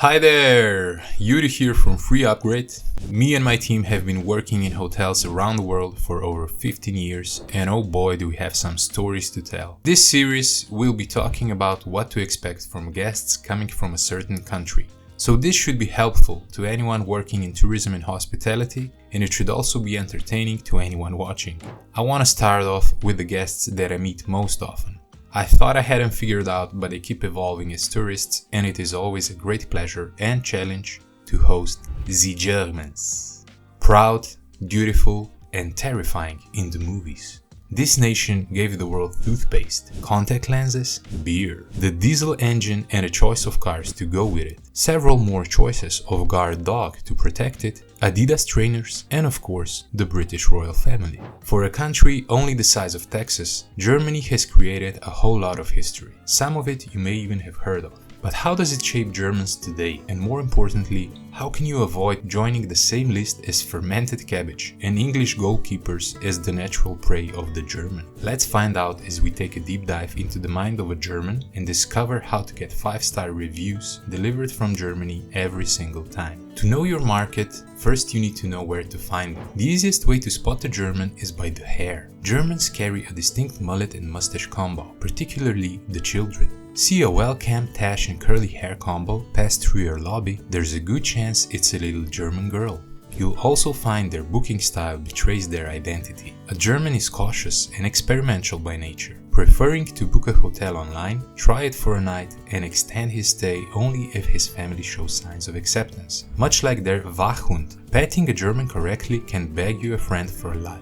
Hi there, Yuri here from Free Upgrade. Me and my team have been working in hotels around the world for over 15 years, and oh boy do we have some stories to tell. This series will be talking about what to expect from guests coming from a certain country. So this should be helpful to anyone working in tourism and hospitality, and it should also be entertaining to anyone watching. I want to start off with the guests that I meet most often. I thought I had them figured out, but they keep evolving as tourists, and it is always a great pleasure and challenge to host the Germans. Proud, beautiful, and terrifying in the movies. This nation gave the world toothpaste, contact lenses, beer, the diesel engine and a choice of cars to go with it, several more choices of guard dog to protect it, Adidas trainers, and of course, the British royal family. For a country only the size of Texas, Germany has created a whole lot of history. Some of it you may even have heard of. But how does it shape Germans today? And more importantly, how can you avoid joining the same list as fermented cabbage and English goalkeepers as the natural prey of the German? Let's find out as we take a deep dive into the mind of a German and discover how to get 5-star reviews delivered from Germany every single time. To know your market, first you need to know where to find them. The easiest way to spot the German is by the hair. Germans carry a distinct mullet and mustache combo, particularly the children. See a well-camped tash and curly hair combo pass through your lobby, there's a good chance it's a little German girl. You'll also find their booking style betrays their identity. A German is cautious and experimental by nature, preferring to book a hotel online, try it for a night, and extend his stay only if his family shows signs of acceptance. Much like their Wachhund, petting a German correctly can beg you a friend for life.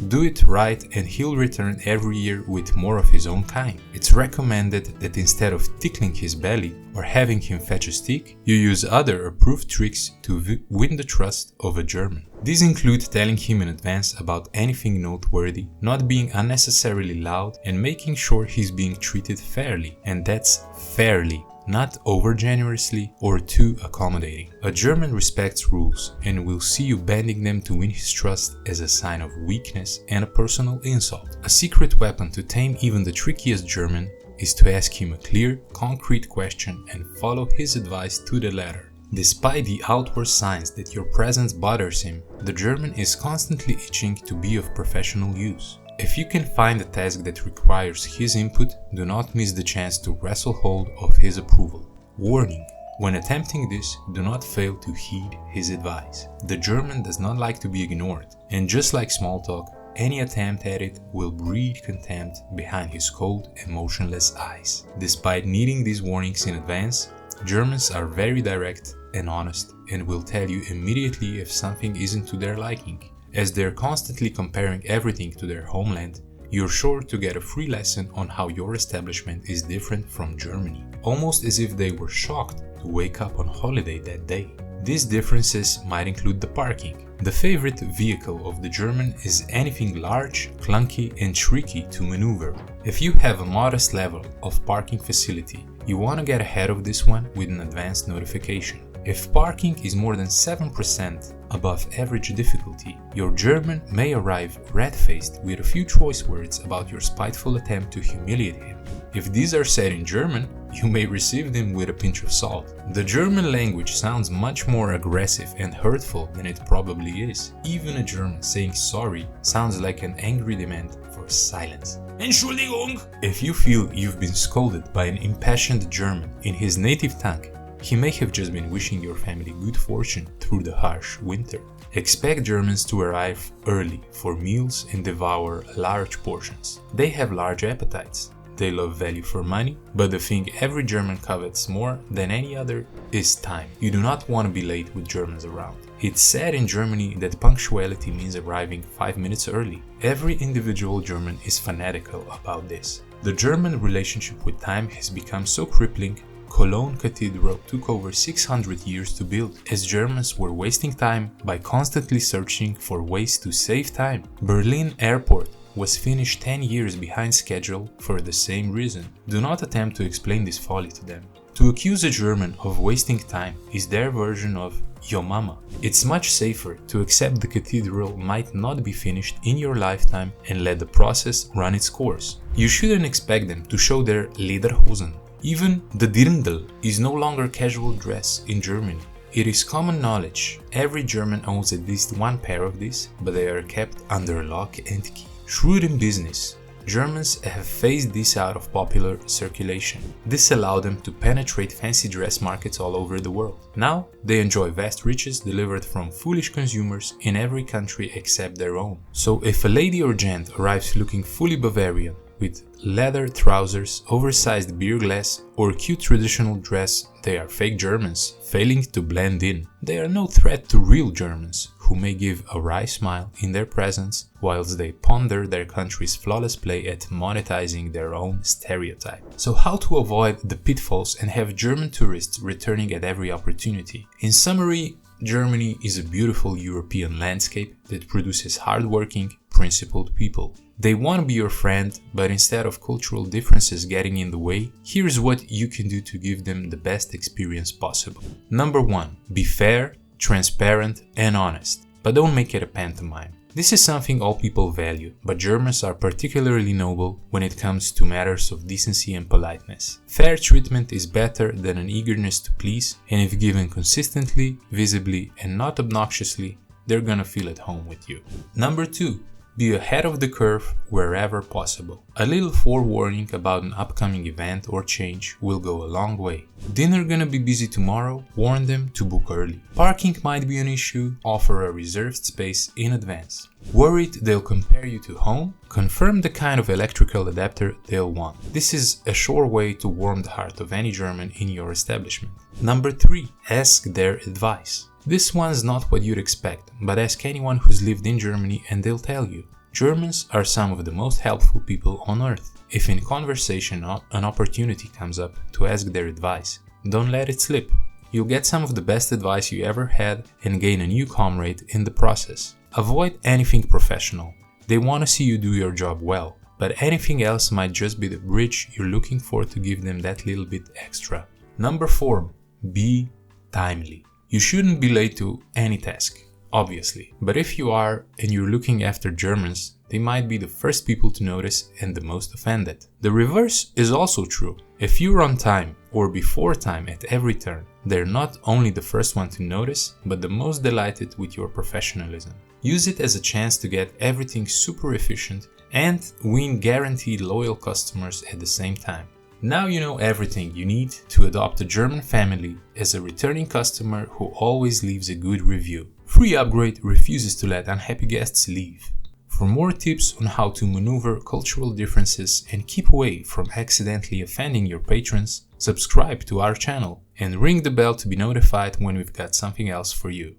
Do it right and he'll return every year with more of his own kind. It's recommended that instead of tickling his belly or having him fetch a stick, you use other approved tricks to win the trust of a German. These include telling him in advance about anything noteworthy, not being unnecessarily loud, and making sure he's being treated fairly. And that's fairly, not over-generously or too accommodating. A German respects rules and will see you bending them to win his trust as a sign of weakness and a personal insult. A secret weapon to tame even the trickiest German is to ask him a clear, concrete question and follow his advice to the letter. Despite the outward signs that your presence bothers him, the German is constantly itching to be of professional use. If you can find a task that requires his input, do not miss the chance to wrestle hold of his approval. Warning: when attempting this, do not fail to heed his advice. The German does not like to be ignored, and just like small talk, any attempt at it will breed contempt behind his cold and motionless eyes. Despite needing these warnings in advance, Germans are very direct and honest and will tell you immediately if something isn't to their liking. As they're constantly comparing everything to their homeland, you're sure to get a free lesson on how your establishment is different from Germany, almost as if they were shocked to wake up on holiday that day. These differences might include the parking. The favorite vehicle of the German is anything large, clunky, and tricky to maneuver. If you have a modest level of parking facility, you want to get ahead of this one with an advanced notification. If parking is more than 7% above average difficulty, your German may arrive red-faced with a few choice words about your spiteful attempt to humiliate him. If these are said in German, you may receive them with a pinch of salt. The German language sounds much more aggressive and hurtful than it probably is. Even a German saying sorry sounds like an angry demand for silence. Entschuldigung! If you feel you've been scolded by an impassioned German in his native tongue, he may have just been wishing your family good fortune through the harsh winter. Expect Germans to arrive early for meals and devour large portions. They have large appetites. They love value for money, but the thing every German covets more than any other is time. You do not want to be late with Germans around. It's said in Germany that punctuality means arriving 5 minutes early. Every individual German is fanatical about this. The German relationship with time has become so crippling. Cologne Cathedral took over 600 years to build, as Germans were wasting time by constantly searching for ways to save time. Berlin Airport was finished 10 years behind schedule for the same reason. Do not attempt to explain this folly to them. To accuse a German of wasting time is their version of "yo mama." It's much safer to accept the cathedral might not be finished in your lifetime and let the process run its course. You shouldn't expect them to show their lederhosen Even the dirndl is no longer casual dress in Germany. It is common knowledge. Every German owns at least one pair of these, but they are kept under lock and key. Shrewd in business, Germans have phased this out of popular circulation. This allowed them to penetrate fancy dress markets all over the world. Now, they enjoy vast riches delivered from foolish consumers in every country except their own. So if a lady or gent arrives looking fully Bavarian, with leather trousers, oversized beer glass, or cute traditional dress, they are fake Germans, failing to blend in. They are no threat to real Germans, who may give a wry smile in their presence whilst they ponder their country's flawless play at monetizing their own stereotype. So how to avoid the pitfalls and have German tourists returning at every opportunity? In summary, Germany is a beautiful European landscape that produces hardworking, principled people. They want to be your friend, but instead of cultural differences getting in the way, here's what you can do to give them the best experience possible. Number 1. Be fair, transparent, and honest, but don't make it a pantomime. This is something all people value, but Germans are particularly noble when it comes to matters of decency and politeness. Fair treatment is better than an eagerness to please, and if given consistently, visibly, and not obnoxiously, they're gonna feel at home with you. Number 2. Be ahead of the curve wherever possible. A little forewarning about an upcoming event or change will go a long way. Dinner gonna be busy tomorrow? Warn them to book early. Parking might be an issue? Offer a reserved space in advance. Worried they'll compare you to home? Confirm the kind of electrical adapter they'll want. This is a sure way to warm the heart of any German in your establishment. Number 3. Ask their advice. This one's not what you'd expect, but ask anyone who's lived in Germany and they'll tell you. Germans are some of the most helpful people on earth. If in conversation an opportunity comes up to ask their advice, don't let it slip. You'll get some of the best advice you ever had and gain a new comrade in the process. Avoid anything professional. They want to see you do your job well, but anything else might just be the bridge you're looking for to give them that little bit extra. Number 4. Be timely. You shouldn't be late to any task, obviously, but if you are and you're looking after Germans, they might be the first people to notice and the most offended. The reverse is also true. If you're on time or before time at every turn, they're not only the first one to notice, but the most delighted with your professionalism. Use it as a chance to get everything super efficient and win guaranteed loyal customers at the same time. Now you know everything you need to adopt a German family as a returning customer who always leaves a good review. Free Upgrade refuses to let unhappy guests leave. For more tips on how to maneuver cultural differences and keep away from accidentally offending your patrons, subscribe to our channel and ring the bell to be notified when we've got something else for you.